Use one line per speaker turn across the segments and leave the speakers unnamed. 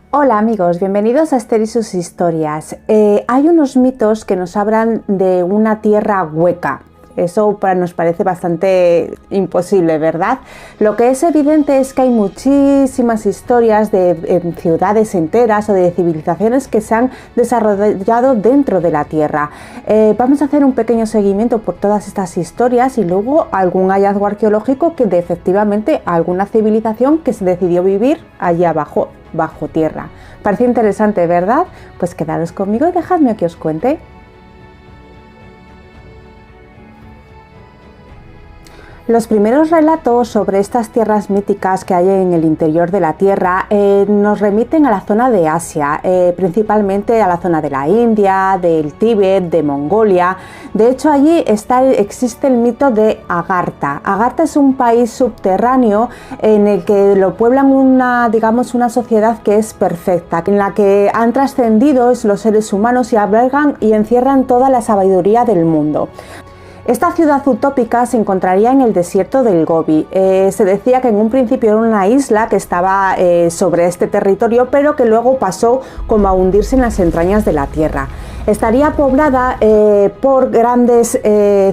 Hola amigos, bienvenidos a Esther y sus historias. Hay unos mitos que nos hablan de una tierra hueca. Eso nos parece bastante imposible, ¿verdad? Lo que es evidente es que hay muchísimas historias de ciudades enteras o de civilizaciones que se han desarrollado dentro de la Tierra. Vamos a hacer un pequeño seguimiento por todas estas historias y luego algún hallazgo arqueológico que de efectivamente alguna civilización que se decidió vivir allí abajo, bajo tierra. Parece interesante, ¿verdad? Pues quedaros conmigo y dejadme que os cuente. Los primeros relatos sobre estas tierras míticas que hay en el interior de la Tierra nos remiten a la zona de Asia, principalmente a la zona de la India, del Tíbet, de Mongolia. De hecho, allí existe el mito de Agartha. Agartha es un país subterráneo en el que lo pueblan una sociedad que es perfecta, en la que han trascendido los seres humanos y albergan y encierran toda la sabiduría del mundo. Esta ciudad utópica se encontraría en el desierto del Gobi. Se decía que en un principio era una isla que estaba sobre este territorio, pero que luego pasó como a hundirse en las entrañas de la tierra. Estaría poblada por grandes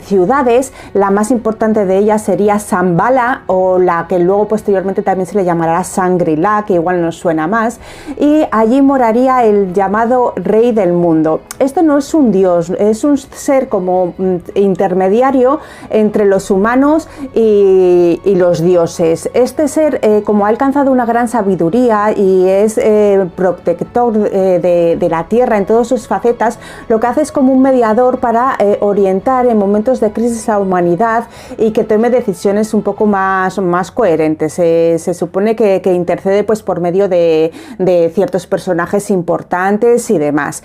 ciudades. La más importante de ellas sería Shambhala, o la que luego posteriormente también se le llamará Shangri-La, que igual nos suena más, y allí moraría el llamado Rey del Mundo. Este no es un dios, es un ser como intermediario entre los humanos y los dioses. Este ser, como ha alcanzado una gran sabiduría y es protector de la tierra en todas sus facetas, lo que hace es como un mediador para orientar en momentos de crisis a la humanidad y que tome decisiones un poco más coherentes. Se supone que intercede pues por medio de ciertos personajes importantes y demás.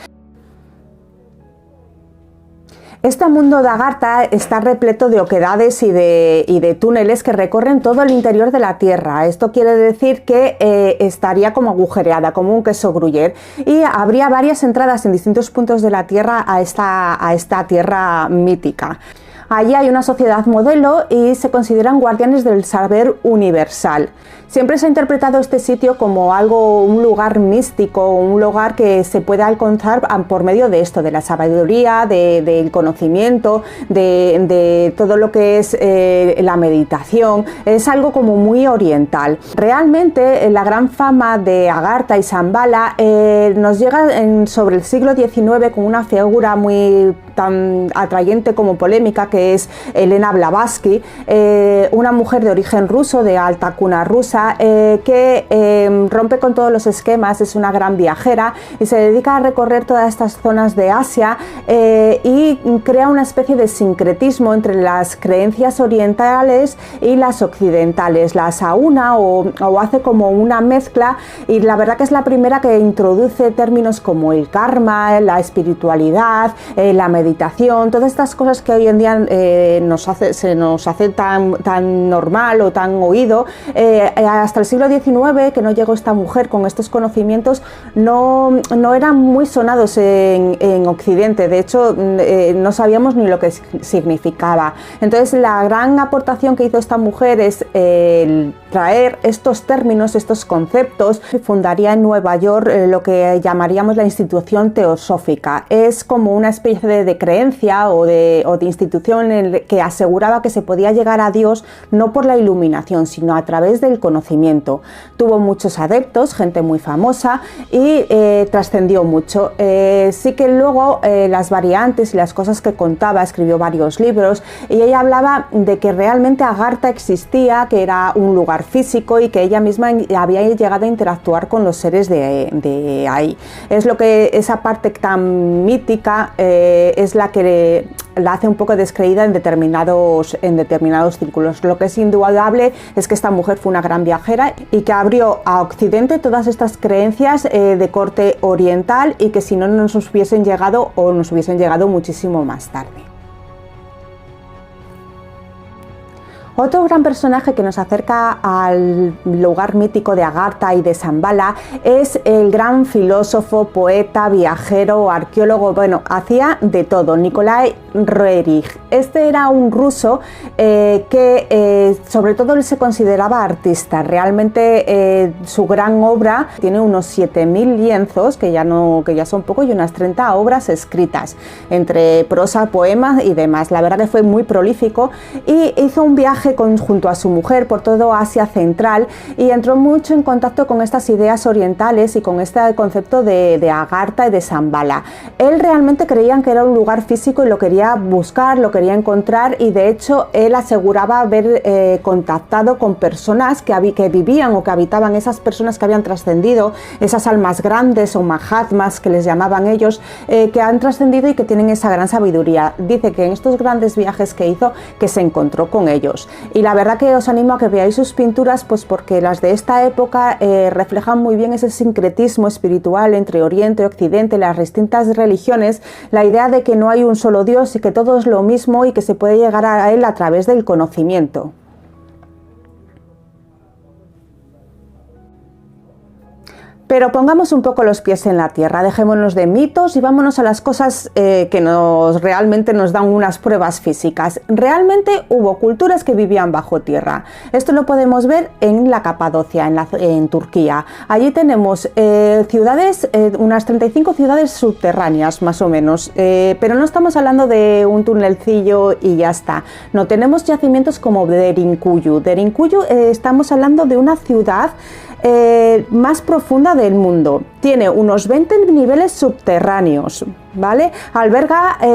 Este mundo de Agartha está repleto de oquedades y de túneles que recorren todo el interior de la Tierra. Esto quiere decir que estaría como agujereada, como un queso gruyere, y habría varias entradas en distintos puntos de la Tierra a esta tierra mítica. Allí hay una sociedad modelo y se consideran guardianes del saber universal. Siempre se ha interpretado este sitio como un lugar místico, un lugar que se puede alcanzar por medio de esto, de la sabiduría, del conocimiento, de todo lo que es la meditación. Es algo como muy oriental. Realmente la gran fama de Agartha y Shambhala nos llega sobre el siglo XIX con una figura muy tan atrayente como polémica, que es Elena Blavatsky, una mujer de origen ruso, de alta cuna rusa, que rompe con todos los esquemas, es una gran viajera y se dedica a recorrer todas estas zonas de Asia y crea una especie de sincretismo entre las creencias orientales y las occidentales, las aúna o hace como una mezcla, y la verdad que es la primera que introduce términos como el karma, la espiritualidad, la meditación, todas estas cosas que hoy en día se nos hace tan normal o tan oído. Hasta el siglo XIX, que no llegó esta mujer con estos conocimientos, no eran muy sonados en Occidente. De hecho, no sabíamos ni lo que significaba. Entonces, la gran aportación que hizo esta mujer es traer estos términos, estos conceptos. Fundaría en Nueva York lo que llamaríamos la institución teosófica. Es como una especie de creencia o de institución en la que aseguraba que se podía llegar a Dios no por la iluminación, sino a través del conocimiento. Tuvo muchos adeptos, gente muy famosa, y trascendió mucho. Sí que luego las variantes y las cosas que contaba, escribió varios libros, y ella hablaba de que realmente Agartha existía, que era un lugar físico y que ella misma había llegado a interactuar con los seres de ahí. Es lo que esa parte tan mítica es la que la hace un poco descreída en determinados círculos. Lo que es indudable es que esta mujer fue una gran viajera y que abrió a Occidente todas estas creencias de corte oriental, y que si no nos hubiesen llegado muchísimo más tarde. Otro gran personaje que nos acerca al lugar mítico de Agartha y de Shambhala es el gran filósofo, poeta, viajero, arqueólogo, bueno, hacía de todo, Nikolai Roerich. Este era un ruso que sobre todo él se consideraba artista. Realmente su gran obra tiene unos 7000 lienzos, que ya son poco, y unas 30 obras escritas, entre prosa, poemas y demás. La verdad que fue muy prolífico y hizo un viaje junto a su mujer por todo Asia Central y entró mucho en contacto con estas ideas orientales y con este concepto de Agartha y de Shambhala. Él realmente creía que era un lugar físico y lo quería buscar, lo quería encontrar, y de hecho él aseguraba haber contactado con personas que vivían o que habitaban, esas personas que habían trascendido, esas almas grandes o mahatmas que les llamaban ellos, que han trascendido y que tienen esa gran sabiduría. Dice que en estos grandes viajes que hizo, que se encontró con ellos. Y la verdad que os animo a que veáis sus pinturas, pues porque las de esta época reflejan muy bien ese sincretismo espiritual entre Oriente y Occidente, las distintas religiones, la idea de que no hay un solo Dios y que todo es lo mismo y que se puede llegar a él a través del conocimiento. Pero pongamos un poco los pies en la tierra, dejémonos de mitos y vámonos a las cosas que realmente nos dan unas pruebas físicas. Realmente hubo culturas que vivían bajo tierra. Esto lo podemos ver en la Capadocia, en Turquía. Allí tenemos ciudades, unas 35 ciudades subterráneas más o menos, pero no estamos hablando de un tunelcillo y ya está. No, tenemos yacimientos como Derinkuyu. Derinkuyu, estamos hablando de una ciudad más profunda del mundo. Tiene unos 20 niveles subterráneos, ¿vale?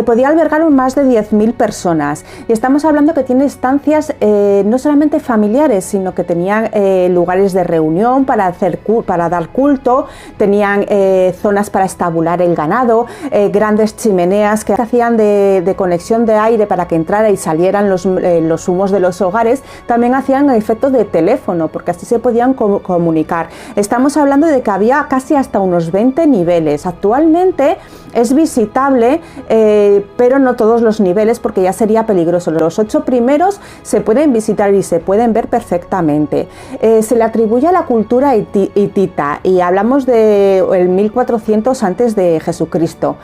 Podía albergar más de 10.000 personas. Y estamos hablando que tiene estancias no solamente familiares, sino que tenían lugares de reunión para dar culto, tenían zonas para estabular el ganado, grandes chimeneas que hacían de conexión de aire para que entrara y salieran los humos de los hogares. También hacían efecto de teléfono, porque así se podían comunicar. Estamos hablando de que había casi hasta unos 20 niveles. Actualmente es visitable, pero no todos los niveles, porque ya sería peligroso. Los 8 primeros se pueden visitar y se pueden ver perfectamente. Se le atribuye a la cultura hitita y hablamos del 1400 antes de Jesucristo.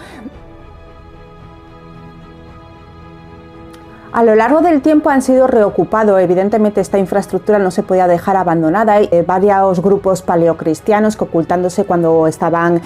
A lo largo del tiempo han sido reocupados. Evidentemente esta infraestructura no se podía dejar abandonada. Hay varios grupos paleocristianos que, ocultándose cuando estaban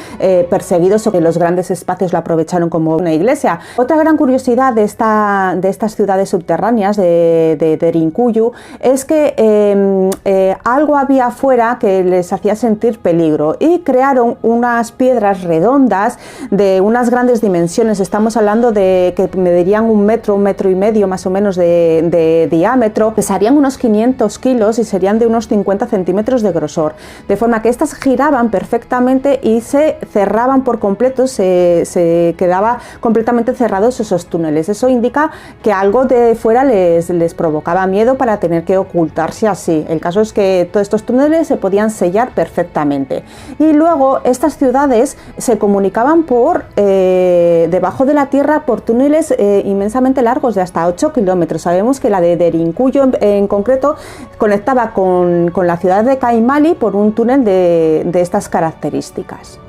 perseguidos, o que los grandes espacios lo aprovecharon como una iglesia. Otra gran curiosidad de estas ciudades subterráneas de Derinkuyu es que algo había afuera que les hacía sentir peligro y crearon unas piedras redondas de unas grandes dimensiones. Estamos hablando de que medirían un metro y medio más o menos de diámetro, pesarían unos 500 kilos y serían de unos 50 centímetros de grosor, de forma que estas giraban perfectamente y se cerraban por completo, se quedaba completamente cerrados esos túneles. Eso indica que algo de fuera les provocaba miedo para tener que ocultarse así. El caso es que todos estos túneles se podían sellar perfectamente. Y luego estas ciudades se comunicaban debajo de la tierra por túneles inmensamente largos de hasta 8 kilómetros. Sabemos que la de Derinkuyu en concreto conectaba con la ciudad de Kaimali por un túnel de estas características.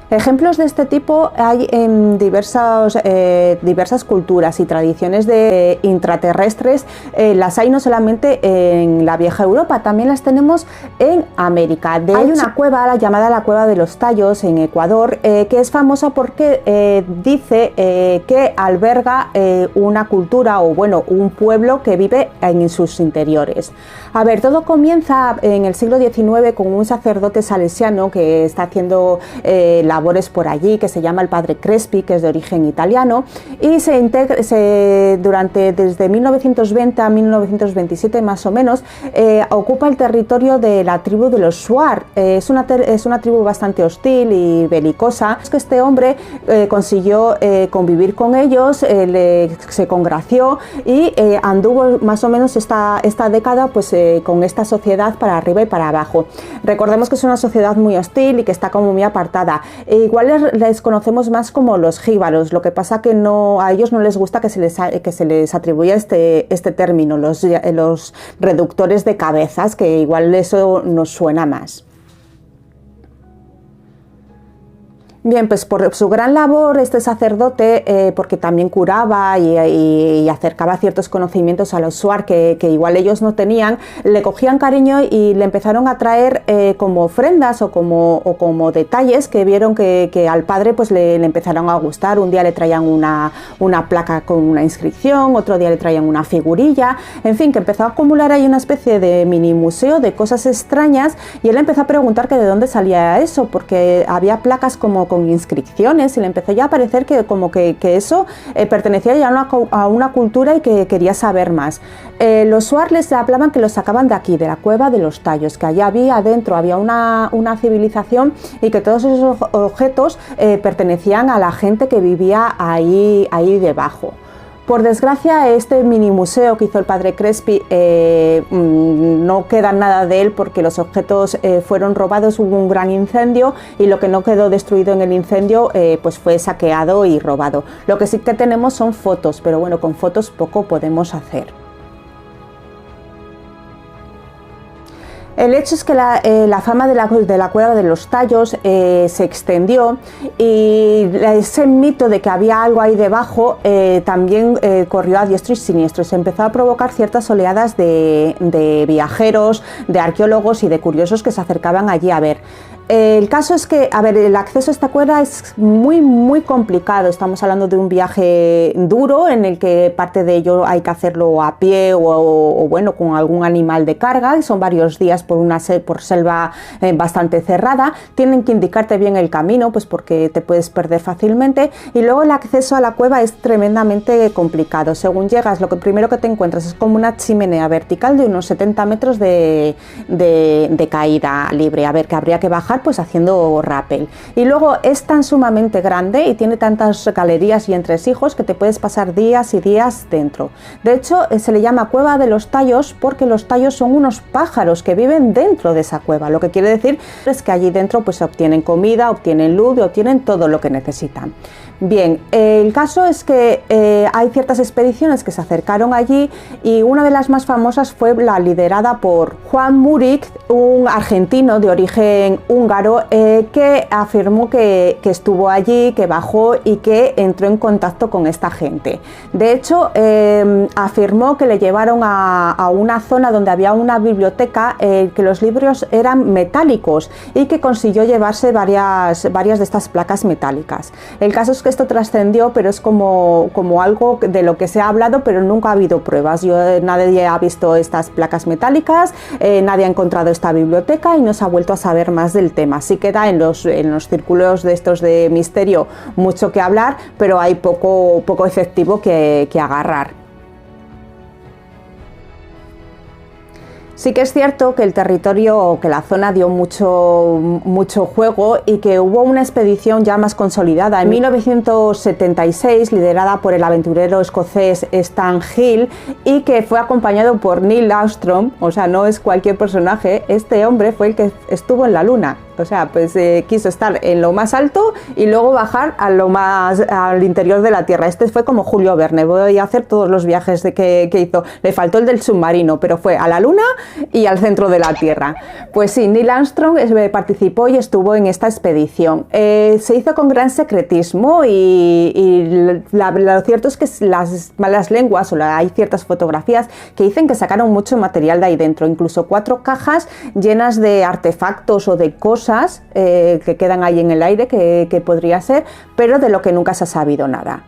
Ejemplos de este tipo hay en diversas culturas y tradiciones intraterrestres. Las hay no solamente en la vieja Europa, también las tenemos en América. Hay una cueva llamada la Cueva de los Tallos en Ecuador, que es famosa porque dice que alberga una cultura, o bueno, un pueblo que vive en sus interiores. A ver, todo comienza en el siglo XIX con un sacerdote salesiano que está haciendo labores por allí, que se llama el padre Crespi, que es de origen italiano, y desde 1920 a 1927 más o menos ocupa el territorio de la tribu de los Shuar. Es una tribu bastante hostil y belicosa. Es que este hombre consiguió convivir con ellos, se congració y anduvo más o menos esta década pues con esta sociedad para arriba y para abajo. Recordemos que es una sociedad muy hostil y que está como muy apartada. igual les conocemos más como los jíbaros, lo que pasa que a ellos no les gusta que se les atribuya este término, los reductores de cabezas, que igual eso nos suena más. Bien, pues por su gran labor este sacerdote, porque también curaba y acercaba ciertos conocimientos a los Shuar que igual ellos no tenían, le cogían cariño y le empezaron a traer como ofrendas o como detalles que vieron que al padre pues le empezaron a gustar. Un día le traían una placa con una inscripción, otro día le traían una figurilla, en fin, que empezó a acumular ahí una especie de mini museo de cosas extrañas, y él empezó a preguntar que de dónde salía eso, porque había placas como con inscripciones, y le empezó ya a parecer que como que eso pertenecía ya a una cultura y que quería saber más. Los Shuar les hablaban que los sacaban de aquí, de la cueva de los Tallos, que allá adentro había una civilización y que todos esos objetos pertenecían a la gente que vivía ahí debajo. Por desgracia, este mini museo que hizo el padre Crespi no queda nada de él, porque los objetos fueron robados, hubo un gran incendio y lo que no quedó destruido en el incendio pues fue saqueado y robado. Lo que sí que tenemos son fotos, pero bueno, con fotos poco podemos hacer. El hecho es que la fama de la cueva de los Tallos se extendió, y ese mito de que había algo ahí debajo también corrió a diestro y siniestro. Se empezó a provocar ciertas oleadas de viajeros, de arqueólogos y de curiosos que se acercaban allí a ver. El caso es que, a ver, el acceso a esta cueva es muy complicado. Estamos hablando de un viaje duro en el que parte de ello hay que hacerlo a pie o bueno, con algún animal de carga, y son varios días por selva bastante cerrada. Tienen que indicarte bien el camino, pues porque te puedes perder fácilmente, y luego el acceso a la cueva es tremendamente complicado. Según llegas, lo primero que te encuentras es como una chimenea vertical de unos 70 metros de caída libre. A ver, que habría que bajar pues haciendo rappel, y luego es tan sumamente grande y tiene tantas galerías y entresijos que te puedes pasar días y días dentro. De hecho, se le llama Cueva de los Tallos porque los tallos son unos pájaros que viven dentro de esa cueva, lo que quiere decir es que allí dentro pues obtienen comida, obtienen luz y obtienen todo lo que necesitan. Bien, el caso es que hay ciertas expediciones que se acercaron allí, y una de las más famosas fue la liderada por Juan Murik, un argentino de origen húngaro que afirmó que estuvo allí, que bajó y que entró en contacto con esta gente. De hecho, afirmó que le llevaron a una zona donde había una biblioteca, que los libros eran metálicos, y que consiguió llevarse varias de estas placas metálicas. El caso es que esto trascendió, pero es como algo de lo que se ha hablado, pero nunca ha habido pruebas. Nadie ha visto estas placas metálicas, nadie ha encontrado esta biblioteca y no se ha vuelto a saber más del tema. Sí queda en los círculos de estos de misterio mucho que hablar, pero hay poco efectivo que agarrar. Sí que es cierto que el territorio o que la zona dio mucho juego, y que hubo una expedición ya más consolidada en 1976 liderada por el aventurero escocés Stan Hill, y que fue acompañado por Neil Armstrong. O sea, no es cualquier personaje, este hombre fue el que estuvo en la Luna. O sea, pues quiso estar en lo más alto y luego bajar al interior de la Tierra. Este fue como Julio Verne, voy a hacer todos los viajes que hizo. Le faltó el del submarino, pero fue a la Luna y al centro de la Tierra. Pues sí, Neil Armstrong participó y estuvo en esta expedición. Se hizo con gran secretismo, y lo cierto es que las malas lenguas, hay ciertas fotografías que dicen que sacaron mucho material de ahí dentro, incluso 4 cajas llenas de artefactos o de cosas que quedan ahí en el aire, que podría ser, pero de lo que nunca se ha sabido nada.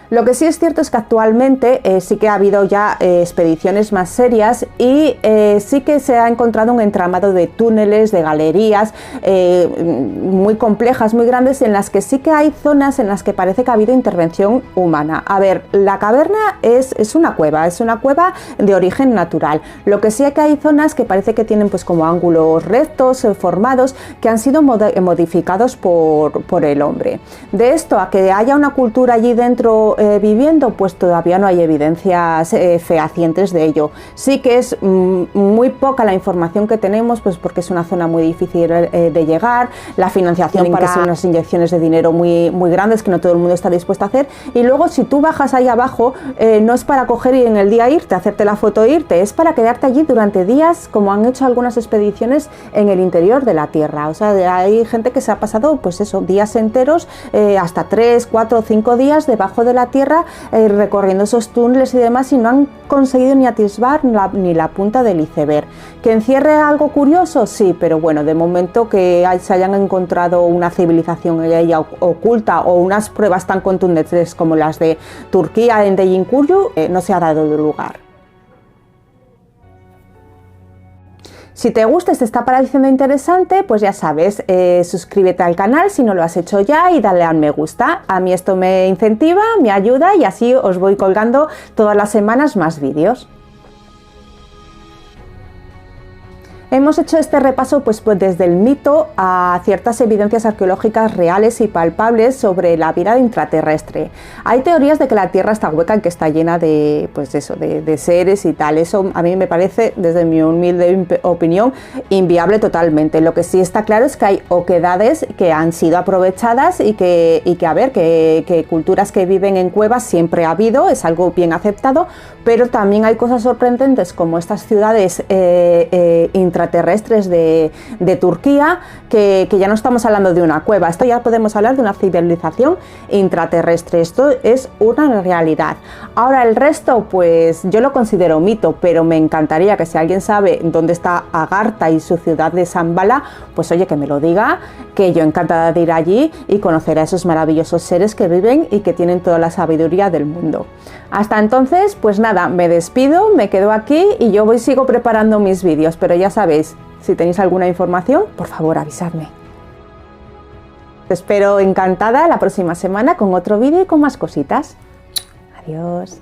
Lo que sí es cierto es que actualmente sí que ha habido ya expediciones más serias, y sí que se ha encontrado un entramado de túneles, de galerías muy complejas, muy grandes, en las que sí que hay zonas en las que parece que ha habido intervención humana. A ver, la caverna es una cueva de origen natural. Lo que sí es que hay zonas que parece que tienen pues como ángulos rectos formados, que han sido modificados por el hombre. De esto a que haya una cultura allí dentro viviendo, pues todavía no hay evidencias fehacientes de ello. Sí que es muy poca la información que tenemos, pues porque es una zona muy difícil de llegar, la financiación para unas inyecciones de dinero muy grandes que no todo el mundo está dispuesto a hacer, y luego si tú bajas ahí abajo, no es para coger y en el día irte, hacerte la foto e irte, es para quedarte allí durante días, como han hecho algunas expediciones en el interior de la Tierra. O sea, hay gente que se ha pasado, pues eso, días enteros, hasta 3, 4 o 5 días debajo de la Tierra, recorriendo esos túneles y demás, y no han conseguido ni atisbar ni la punta del iceberg. ¿Que encierre algo curioso? Sí, pero bueno, de momento que se hayan encontrado una civilización oculta o unas pruebas tan contundentes como las de Turquía en Deyinkuryu, no se ha dado lugar. Si te gusta y te está pareciendo interesante, pues ya sabes, suscríbete al canal si no lo has hecho ya y dale al me gusta. A mí esto me incentiva, me ayuda y así os voy colgando todas las semanas más vídeos. Hemos hecho este repaso pues desde el mito a ciertas evidencias arqueológicas reales y palpables sobre la vida intraterrestre. Hay teorías de que la Tierra está hueca y que está llena de, pues eso, de seres y tal. Eso a mí me parece, desde mi humilde opinión, inviable totalmente. Lo que sí está claro es que hay oquedades que han sido aprovechadas y que a ver, que culturas que viven en cuevas siempre ha habido, es algo bien aceptado, pero también hay cosas sorprendentes como estas ciudades intraterrestres de Turquía, que ya no estamos hablando de una cueva, esto ya podemos hablar de una civilización intraterrestre, esto es una realidad. Ahora el resto, pues yo lo considero mito, pero me encantaría que si alguien sabe dónde está Agartha y su ciudad de Shambhala, pues oye, que me lo diga, que yo encantada de ir allí y conocer a esos maravillosos seres que viven y que tienen toda la sabiduría del mundo. Hasta entonces, pues nada, me despido, me quedo aquí y yo sigo preparando mis vídeos, pero ya sabéis, si tenéis alguna información, por favor avisadme. Te espero encantada la próxima semana con otro vídeo y con más cositas. Adiós.